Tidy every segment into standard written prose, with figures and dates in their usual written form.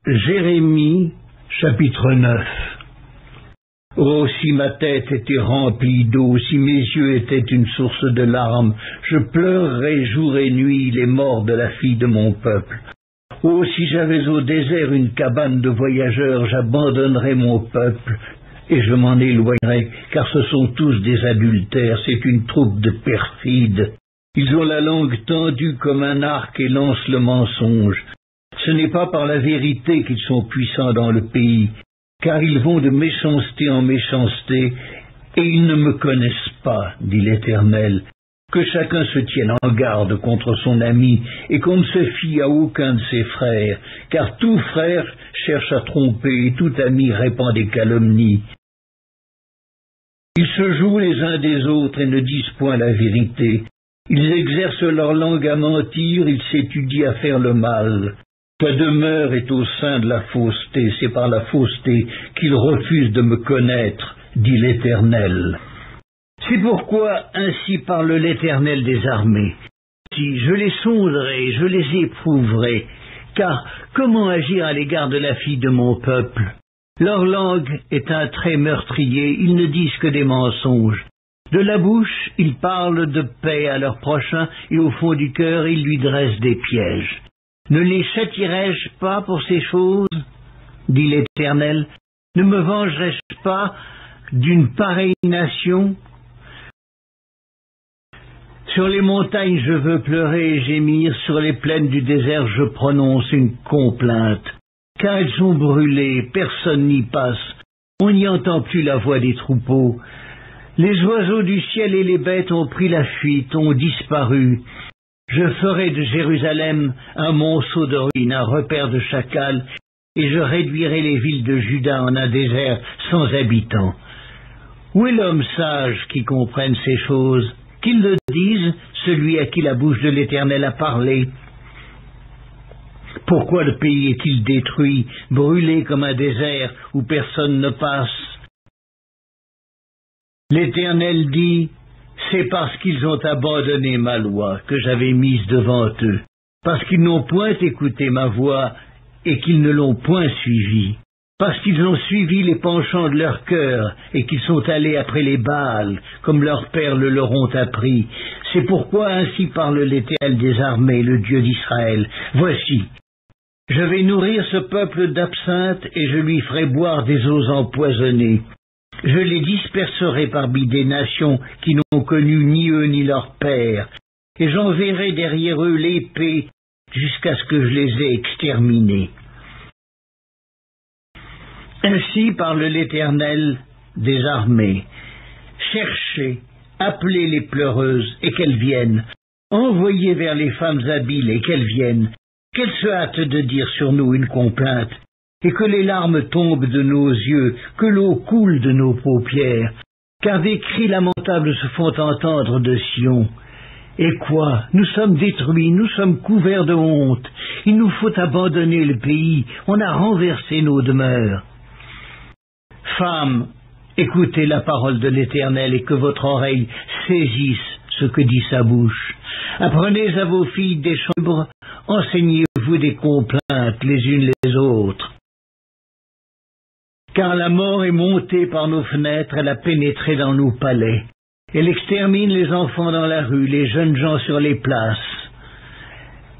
Jérémie, chapitre 9. Oh, si ma tête était remplie d'eau, si mes yeux étaient une source de larmes, je pleurerais jour et nuit les morts de la fille de mon peuple. Oh, si j'avais au désert une cabane de voyageurs, j'abandonnerais mon peuple et je m'en éloignerais, car ce sont tous des adultères, c'est une troupe de perfides. Ils ont la langue tendue comme un arc et lancent le mensonge. Ce n'est pas par la vérité qu'ils sont puissants dans le pays, car ils vont de méchanceté en méchanceté, et ils ne me connaissent pas, dit l'Éternel. Que chacun se tienne en garde contre son ami, et qu'on ne se fie à aucun de ses frères, car tout frère cherche à tromper, et tout ami répand des calomnies. Ils se jouent les uns des autres et ne disent point la vérité. Ils exercent leur langue à mentir, ils s'étudient à faire le mal. Ta demeure est au sein de la fausseté, c'est par la fausseté qu'ils refusent de me connaître, dit l'Éternel. C'est pourquoi ainsi parle l'Éternel des armées. Si je les sonderai, je les éprouverai, car comment agir à l'égard de la fille de mon peuple? Leur langue est un trait meurtrier, ils ne disent que des mensonges. De la bouche, ils parlent de paix à leur prochain, et au fond du cœur, ils lui dressent des pièges. Ne les châtierai-je pas pour ces choses, dit l'Éternel? Ne me vengerai-je pas d'une pareille nation? Sur les montagnes je veux pleurer et gémir, sur les plaines du désert je prononce une complainte. Car elles sont brûlées, personne n'y passe, on n'y entend plus la voix des troupeaux. Les oiseaux du ciel et les bêtes ont pris la fuite, ont disparu. Je ferai de Jérusalem un monceau de ruines, un repère de chacals, et je réduirai les villes de Juda en un désert sans habitants. Où est l'homme sage qui comprenne ces choses? Qu'il le dise, celui à qui la bouche de l'Éternel a parlé. Pourquoi le pays est-il détruit, brûlé comme un désert où personne ne passe? L'Éternel dit, c'est parce qu'ils ont abandonné ma loi que j'avais mise devant eux, parce qu'ils n'ont point écouté ma voix et qu'ils ne l'ont point suivie, parce qu'ils ont suivi les penchants de leur cœur et qu'ils sont allés après les Baals, comme leurs pères le leur ont appris. C'est pourquoi ainsi parle l'Éternel des armées, le Dieu d'Israël. Voici, je vais nourrir ce peuple d'absinthe et je lui ferai boire des eaux empoisonnées. Je les disperserai parmi des nations qui n'ont connu ni eux ni leur père, et j'enverrai derrière eux l'épée jusqu'à ce que je les ai exterminés. Ainsi parle l'Éternel des armées. Cherchez, appelez les pleureuses et qu'elles viennent. Envoyez vers les femmes habiles et qu'elles viennent. Qu'elles se hâtent de dire sur nous une complainte, et que les larmes tombent de nos yeux, que l'eau coule de nos paupières, car des cris lamentables se font entendre de Sion. Et quoi? Nous sommes détruits, nous sommes couverts de honte, il nous faut abandonner le pays, on a renversé nos demeures. Femmes, écoutez la parole de l'Éternel et que votre oreille saisisse ce que dit sa bouche. Apprenez à vos filles des chambres, enseignez-vous des complaintes les unes les autres. Car la mort est montée par nos fenêtres, elle a pénétré dans nos palais. Elle extermine les enfants dans la rue, les jeunes gens sur les places.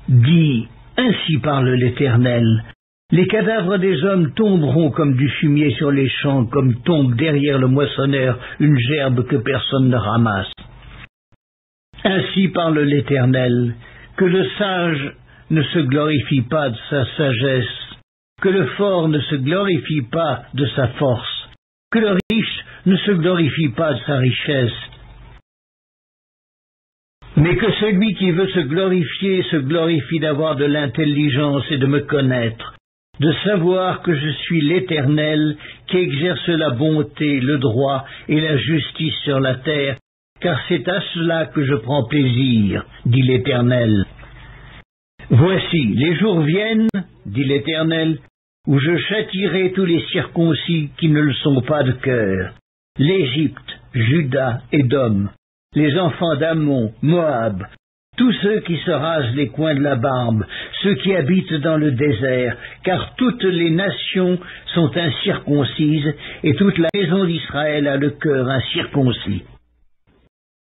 Dis, ainsi parle l'Éternel, les cadavres des hommes tomberont comme du fumier sur les champs, comme tombe derrière le moissonneur une gerbe que personne ne ramasse. Ainsi parle l'Éternel, que le sage ne se glorifie pas de sa sagesse, que le fort ne se glorifie pas de sa force, que le riche ne se glorifie pas de sa richesse, mais que celui qui veut se glorifie d'avoir de l'intelligence et de me connaître, de savoir que je suis l'Éternel qui exerce la bonté, le droit et la justice sur la terre, car c'est à cela que je prends plaisir, dit l'Éternel. Voici, les jours viennent, dit l'Éternel, où je châtierai tous les circoncis qui ne le sont pas de cœur, l'Égypte, Juda, Édom, les enfants d'Ammon, Moab, tous ceux qui se rasent les coins de la barbe, ceux qui habitent dans le désert, car toutes les nations sont incirconcises, et toute la maison d'Israël a le cœur incirconcis.